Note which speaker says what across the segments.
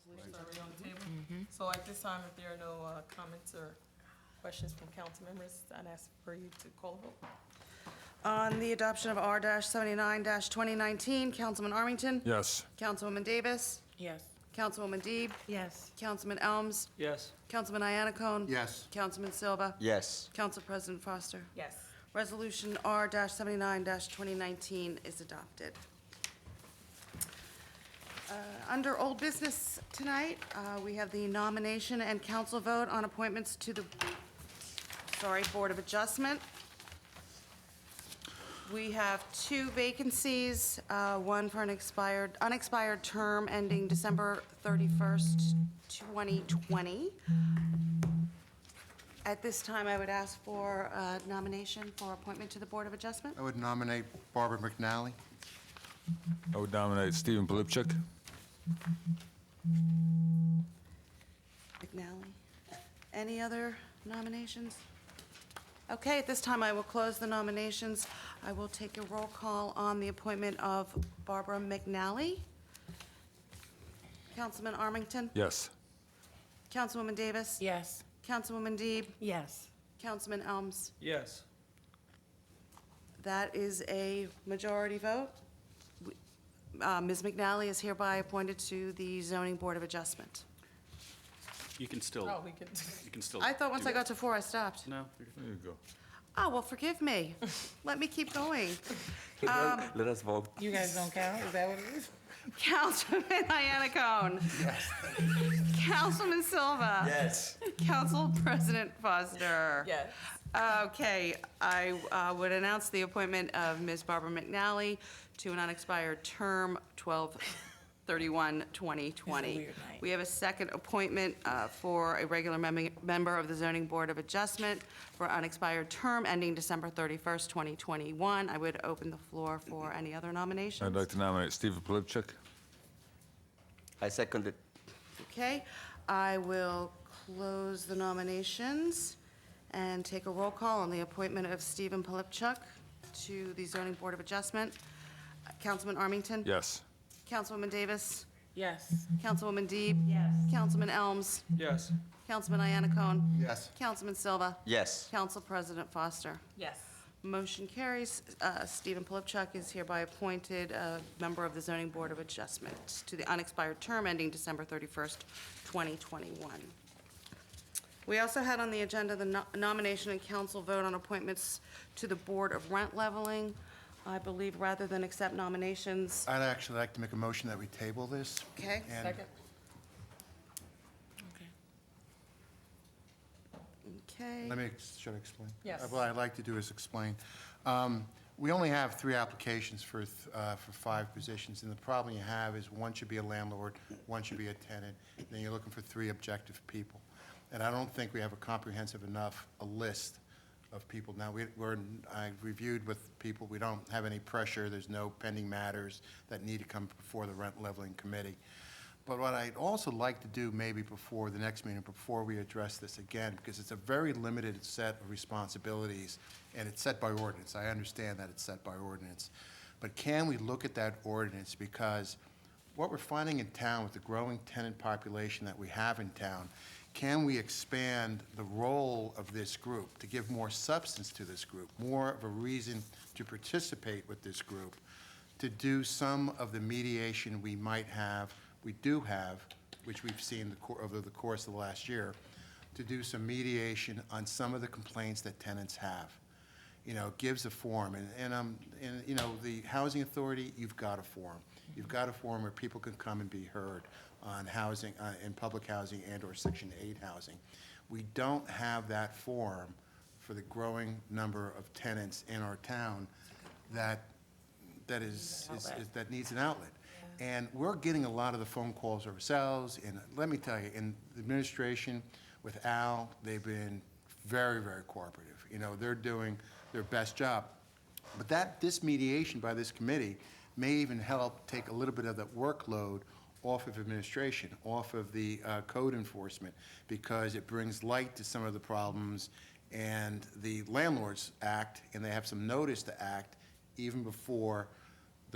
Speaker 1: resolutions already on the table. So at this time, if there are no comments or questions from council members, I'd ask for you to call a vote.
Speaker 2: On the adoption of R-79-2019, Councilman Armington?
Speaker 3: Yes.
Speaker 2: Councilwoman Davis?
Speaker 4: Yes.
Speaker 2: Councilwoman Deeb?
Speaker 4: Yes.
Speaker 2: Councilman Elms?
Speaker 5: Yes.
Speaker 2: Councilman Iannacone?
Speaker 6: Yes.
Speaker 2: Councilman Silva?
Speaker 6: Yes.
Speaker 2: Council President Foster?
Speaker 1: Yes.
Speaker 2: Resolution R-79-2019 is adopted. Under old business tonight, we have the nomination and council vote on appointments to the, Board of Adjustment. We have two vacancies, one for an unexpired term ending December 31st, 2020. At this time, I would ask for a nomination for appointment to the Board of Adjustment.
Speaker 6: I would nominate Barbara McNally.
Speaker 3: I would nominate Stephen Polipchuk.
Speaker 2: McNally. Any other nominations? Okay, at this time, I will close the nominations. I will take a roll call on the appointment of Barbara McNally. Councilman Armington?
Speaker 3: Yes.
Speaker 2: Councilwoman Davis?
Speaker 4: Yes.
Speaker 2: Councilwoman Deeb?
Speaker 4: Yes.
Speaker 2: Councilman Elms?
Speaker 5: Yes.
Speaker 2: That is a majority vote. Ms. McNally is hereby appointed to the Zoning Board of Adjustment.
Speaker 5: You can still,
Speaker 1: Oh, we could,
Speaker 5: you can still.
Speaker 2: I thought once
Speaker 5: do
Speaker 2: I got
Speaker 5: that.
Speaker 2: to 4, I stopped.
Speaker 5: No. you're good.
Speaker 3: There you go.
Speaker 2: Oh, well, forgive me. Let me keep going.
Speaker 7: Let us vote.
Speaker 4: You guys don't count? Is that what it is?
Speaker 2: Councilman Iannacone. Yes. Councilman Silva.
Speaker 6: Yes.
Speaker 2: Council President Foster.
Speaker 1: yes.
Speaker 2: Okay, I would announce the appointment of Ms. Barbara McNally to an unexpired term, 12/31/2020.
Speaker 4: It's a weird night.
Speaker 2: We have a second appointment for a regular member of the Zoning Board of Adjustment for unexpired term ending December 31st, 2021. I would open the floor for any other nominations.
Speaker 3: I'd like to nominate Stephen Polipchuk.
Speaker 7: I second it.
Speaker 2: Okay, I will close the nominations and take a roll call on the appointment of Stephen Polipchuk to the Zoning Board of Adjustment. Councilman Armington?
Speaker 3: Yes.
Speaker 2: Councilwoman Davis?
Speaker 4: Yes.
Speaker 2: Councilwoman Deeb?
Speaker 4: Yes.
Speaker 2: Councilman Elms?
Speaker 5: Yes.
Speaker 2: Councilman Iannacone?
Speaker 6: Yes.
Speaker 2: Councilman Silva?
Speaker 7: Yes.
Speaker 2: Council President Foster?
Speaker 1: Yes.
Speaker 2: Motion carries. Stephen Polipchuk is hereby appointed a member of the Zoning Board of Adjustment to the unexpired term ending December 31st, 2021. We also had on the agenda the nomination and council vote on appointments to the Board of Rent Leveling. I believe rather than accept nominations,
Speaker 6: I'd actually like to make a motion that we table this.
Speaker 2: okay?
Speaker 6: And
Speaker 1: Second.
Speaker 4: Okay.
Speaker 2: Okay.
Speaker 6: Should I explain?
Speaker 1: Yes.
Speaker 6: What I'd like to do is explain. We only have 3 applications for 5 positions, and the problem you have is one should be a landlord, one should be a tenant, then you're looking for 3 objective people. And I don't think we have a comprehensive enough a list of people. Now, I reviewed with people, we don't have any pressure, there's no pending matters that need to come before the Rent Leveling Committee. But what I'd also like to do maybe before the next meeting, before we address this again, because it's a very limited set of responsibilities, and it's set by ordinance. I understand that it's set by ordinance. But can we look at that ordinance? Because what we're finding in town with the growing tenant population that we have in town, can we expand the role of this group to give more substance to this group, more of a reason to participate with this group, to do some of the mediation we do have, which we've seen over the course of the last year, to do some mediation on some of the complaints that tenants have. You know, it gives a forum, and you know, the Housing Authority, you've got a forum. You've got a forum where people can come and be heard on housing, in public housing and/or Section 8 housing. We don't have that forum for the growing number of tenants in our town that needs an outlet. And we're getting a lot of the phone calls ourselves, and let me tell you, in the administration with Al, they've been very, very cooperative. You know, they're doing their best job. But this mediation by this committee may even help take a little bit of that workload off of administration, off of the code enforcement, because it brings light to some of the problems, and the landlords act, and they have some notice to act even before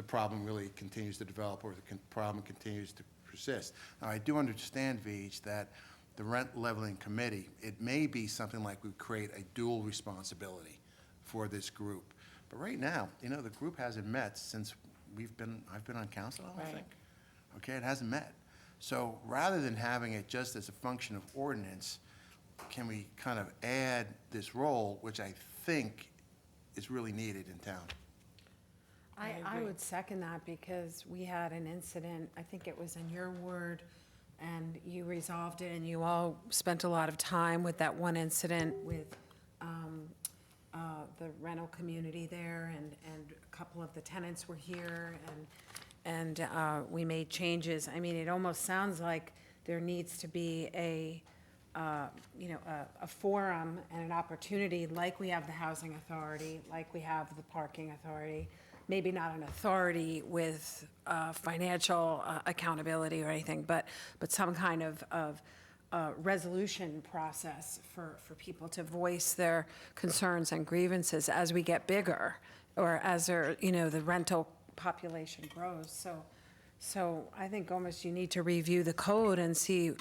Speaker 6: the problem really continues to develop or the problem continues to persist. Now, I do understand, Vij, that the rent leveling committee, it may be something like we create a dual responsibility for this group. But right now, the group hasn't met since I've been on council, I
Speaker 4: Right.
Speaker 6: think. Okay, it hasn't met. So rather than having it just as a function of ordinance, can we kind of add this role, which I think is really needed in town?
Speaker 8: I would second that because we had an incident, I think it was in your ward, and you resolved it, and you all spent a lot of time with that one incident with the rental community there, and a couple of the tenants were here, and we made changes. I mean, it almost sounds like there needs to be a forum and an opportunity, like we have the housing authority, like we have the parking authority, maybe not an authority with financial accountability or anything, but some kind of resolution process for people to voice their concerns and grievances as we get bigger, or as the rental population grows. So I think almost you need to review the code and see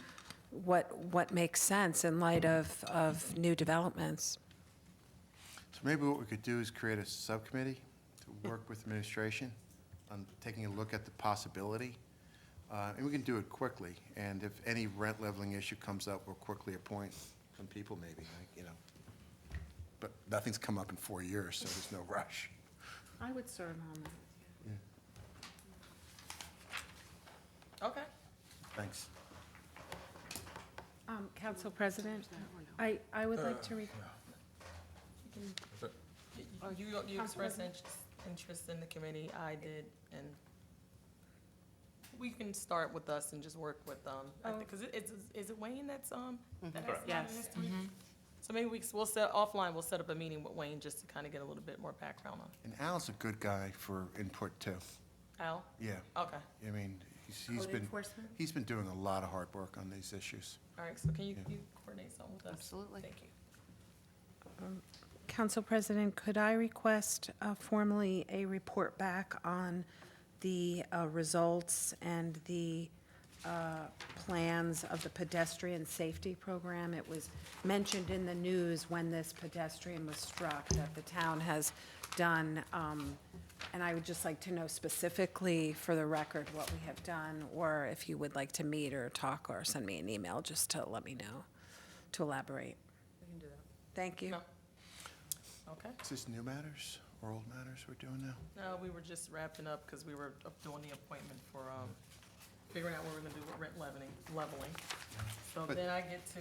Speaker 8: what makes sense in light of new developments.
Speaker 6: So maybe what we could do is create a subcommittee to work with administration on taking a look at the possibility. And we can do it quickly. And if any rent leveling issue comes up, we'll quickly appoint some people maybe, But nothing's come up in 4 years, so there's no rush.
Speaker 2: I would serve on that.
Speaker 1: Okay.
Speaker 6: Thanks.
Speaker 8: Council President, I would like to,
Speaker 1: You expressed interest in the committee, I did, and we can start with us and just work with, because is it Wayne that has
Speaker 2: Yes.
Speaker 1: history? So maybe we'll set up a meeting with Wayne just to kind of get a little bit more background on
Speaker 6: And Al's a good guy for input, too.
Speaker 1: Al.
Speaker 6: Yeah.
Speaker 1: Okay,
Speaker 6: I mean, he's been doing a lot of hard work on these issues.
Speaker 1: all right, so can you coordinate something with us?
Speaker 2: Absolutely.
Speaker 1: Thank you.
Speaker 8: Council President, could I request formally a report back on the results and the plans of the pedestrian safety program? It was mentioned in the news when this pedestrian was struck that the town has done, and I would just like to know specifically for the record what we have done, or if you would like to meet or talk or send me an email just to let me know, to elaborate.
Speaker 1: We can do that.
Speaker 8: Thank you.
Speaker 1: No. Okay.
Speaker 6: Is this new matters or old matters we're doing now?
Speaker 1: No, we were just wrapping up because we were doing the appointment for, figuring out what we're gonna do with rent leveling. So
Speaker 6: But-
Speaker 1: then I get to,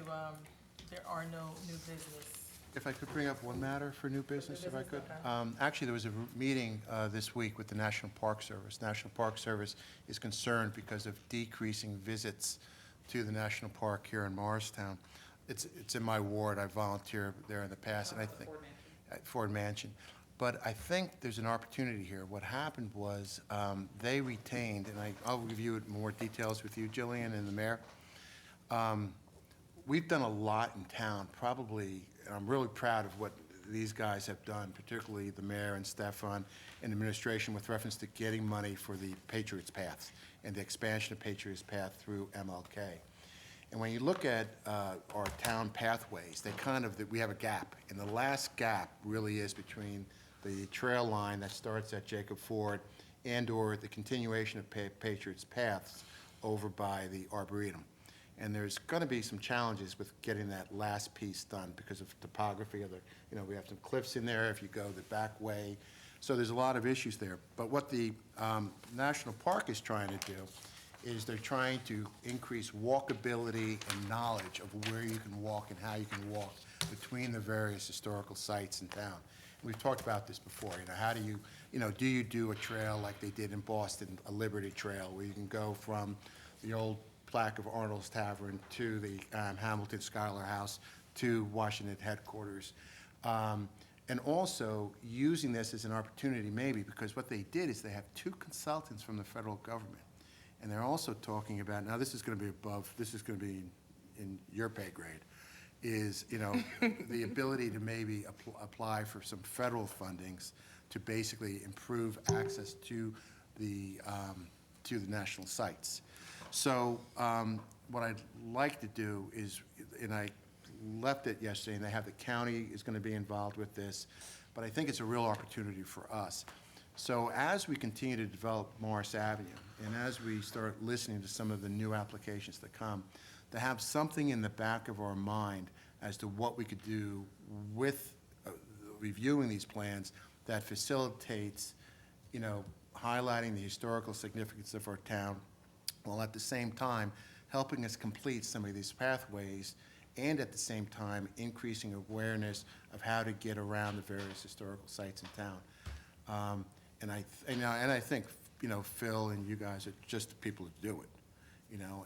Speaker 1: there are no new business.
Speaker 6: If I could bring up one matter for new business, if I could.
Speaker 1: business,
Speaker 6: Actually, there was a meeting this week with the National Park Service. National Park Service is concerned because of decreasing visits to the national park here in Morristown. It's in my ward. I volunteered there in the past, and I think at Ford Mansion. But I think there's an opportunity here. What happened was they retained, and I'll review it in more details with you, Jillian, and the mayor. We've done a lot in town, probably, and I'm really proud of what these guys have done, particularly the mayor and Stefan and administration with reference to getting money for the Patriots Path and the expansion of Patriots Path through MLK. And when you look at our town pathways, we have a gap. And the last gap really is between the trail line that starts at Jacob Ford and/or the continuation of Patriots Paths over by the Arboretum. And there's going to be some challenges with getting that last piece done because of topography of we have some cliffs in there if you go the back way. So there's a lot of issues there. But what the National Park is trying to do is they're trying to increase walkability and knowledge of where you can walk and how you can walk between the various historical sites in town. We've talked about this before, how do you do a trail like they did in Boston, a Liberty Trail, where you can go from the old plaque of Arnold's Tavern to the Hamilton Schuyler House to Washington headquarters. And also using this as an opportunity maybe, because what they did is they have 2 consultants from the federal government. And they're also talking about, now this is going to be in your pay grade, is, the ability to maybe apply for some federal fundings to basically improve access to to the national sites. So what I'd like to do is, and I left it yesterday, and they have the county is going to be involved with this, but I think it's a real opportunity for us. So as we continue to develop Morris Avenue, and as we start listening to some of the new applications that come, to have something in the back of our mind as to what we could do with reviewing these plans that facilitates, you know, highlighting the historical significance of our town, while at the same time helping us complete some of these pathways, and at the same time increasing awareness of how to get around the various historical sites in town. And I think, you know, Phil and you guys are just the people who do it, you know.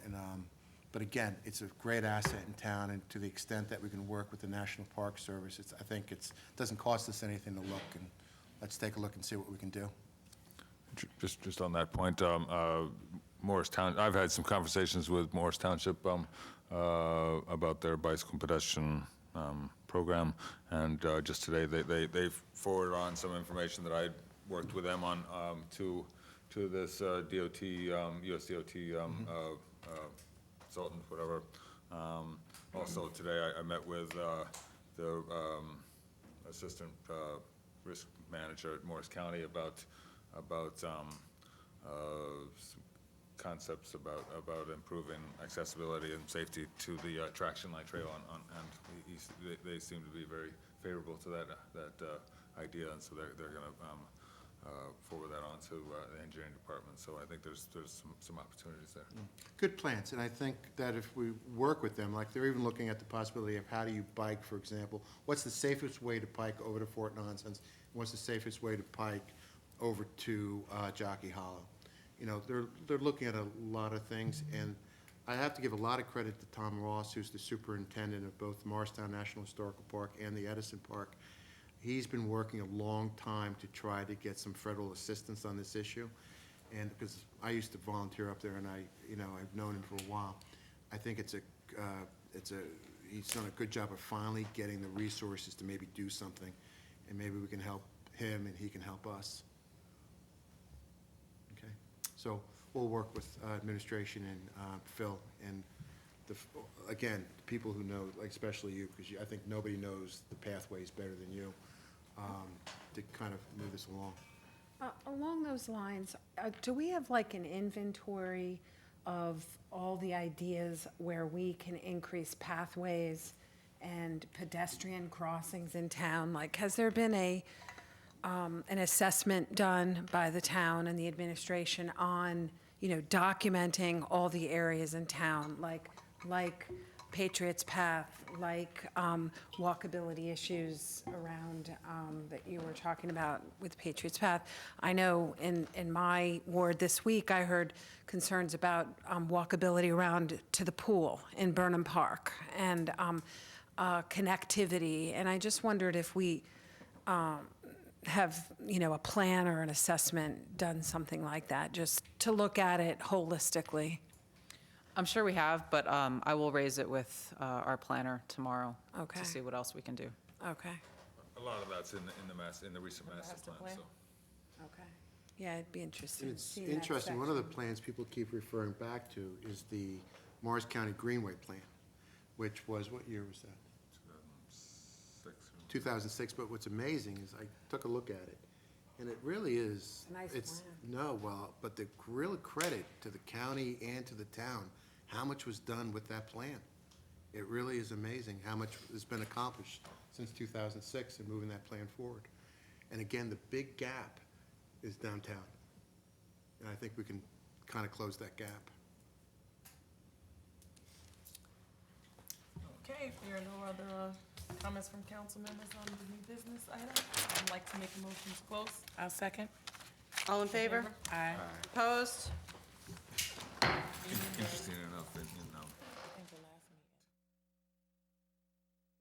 Speaker 6: But again, it's a great asset in town, and to the extent that we can work with the National Park Service, I think it doesn't cost us anything to look, and let's take a look and see what we can do.
Speaker 3: Just on that point, Morris Town, I've had some conversations with Morris Township about their bicycle and pedestrian program, and just today they forwarded on some information that I worked with them on to this DOT, US DOT consultant, whatever. Also today I met with the assistant risk manager at Morris County about some concepts about improving accessibility and safety to the traction light trail, and they seem to be very favorable to that idea, and so they're going to forward that on to the engineering department. So I think there's some opportunities there.
Speaker 6: Good plans, and I think that if we work with them, like they're even looking at the possibility of how do you bike, for example, what's the safest way to bike over to Fort Nonsense, and what's the safest way to bike over to Jockey Hollow. You know, they're looking at a lot of things, and I have to give a lot of credit to Tom Ross, who's the superintendent of both Morristown National Historical Park and the Edison Park. He's been working a long time to try to get some federal assistance on this issue, and because I used to volunteer up there, and I've known him for a while. I think he's done a good job of finally getting the resources to maybe do something, and maybe we can help him and he can help us. Okay, so we'll work with administration and Phil, and again, people who know, like especially you, because I think nobody knows the pathways better than you, to kind of move this along.
Speaker 8: Along those lines, do we have like an inventory of all the ideas where we can increase pathways and pedestrian crossings in town? Like, has there been an assessment done by the town and the administration on, you know, documenting all the areas in town, like Patriots Path, like walkability issues around that you were talking about with Patriots Path? I know in my ward this week, I heard concerns about walkability around to the pool in Burnham Park and connectivity. And I just wondered if we have, you know, a plan or an assessment done something like that, just to look at it holistically.
Speaker 9: I'm sure we have, but I will raise it with our planner tomorrow
Speaker 8: Okay.
Speaker 9: to see what else we can do.
Speaker 8: Okay,
Speaker 3: A lot of that's in the recent master plan. So.
Speaker 8: okay. Yeah, it'd be interesting to
Speaker 6: It's
Speaker 8: see that
Speaker 6: interesting, one of the
Speaker 8: section.
Speaker 6: plans people keep referring back to is the Morris County Greenway Plan, which was, what year was that? 2006, but what's amazing is I took a look at it, and it really is.
Speaker 8: Nice
Speaker 6: No, well, but the real credit to the county and to the town, how much was done with that plan. It really is amazing how much has been accomplished since 2006 in moving that plan forward. And again, the big gap is downtown, and I think we can kind of close that gap.
Speaker 1: Okay, if there are no other comments from council members on the new business item, I'd like to make a motion to close.
Speaker 4: I'll second.
Speaker 2: All in favor?
Speaker 4: Aye.
Speaker 2: Opposed?
Speaker 3: Interesting enough,